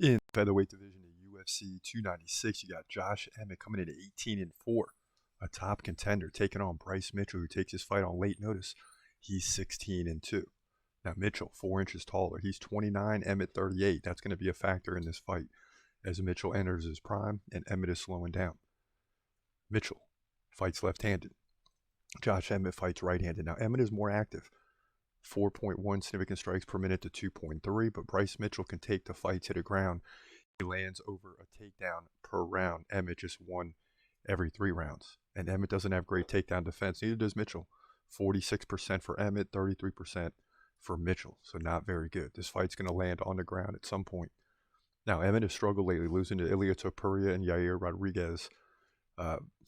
In the featherweight division of UFC 296, you got Josh Emmett coming in at 18-4, a top contender, taking on Bryce Mitchell, who takes his fight on late notice. He's 16-2. Now Mitchell, 4 inches taller. He's 29, Emmett 38. That's going to be a factor in this fight as Mitchell enters his prime and Emmett is slowing down. Mitchell fights left-handed. Josh Emmett fights right-handed. Now Emmett is more active. 4.1 significant strikes per minute to 2.3, but Bryce Mitchell can take the fight to the ground. He lands over a takedown per round. Emmett just won every 3 rounds. And Emmett doesn't have great takedown defense. Neither does Mitchell. 46% for Emmett, 33% for Mitchell. So not very good. This fight's going to land on the ground at some point. Now, Emmett has struggled lately, losing to Ilia Topuria and Yair Rodriguez.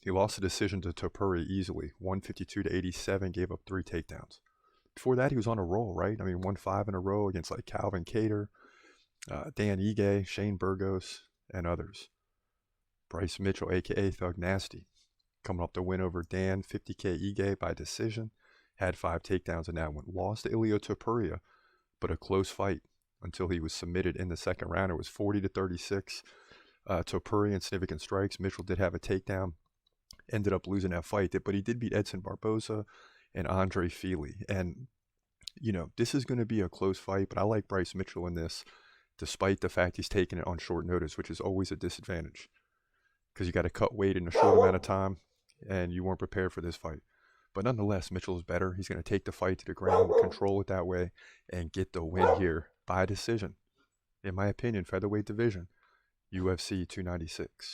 He lost the decision to Topuria easily. 152-87, gave up 3 takedowns. Before that, he was on a roll, right? I mean, won 5 in a row against like Calvin Kattar, Dan Ige, Shane Burgos, and others. Bryce Mitchell, a.k.a. Thug Nasty, coming up to win over Dan 50K Ige by decision. Had 5 takedowns in that one. Lost to Ilia Topuria, but a close fight until he was submitted in the second round. It was 40-36. Topuria in significant strikes. Mitchell did have a takedown. Ended up losing that fight, but he did beat Edson Barboza and Andre Feely. And, you know, this is going to be a close fight, but I like Bryce Mitchell in this, despite the fact he's taking it on short notice, which is always a disadvantage because you got to cut weight in a short amount of time, and you weren't prepared for this fight. But nonetheless, Mitchell is better. He's going to take the fight to the ground, control it that way, and get the win here by decision. In my opinion, featherweight division, UFC 296.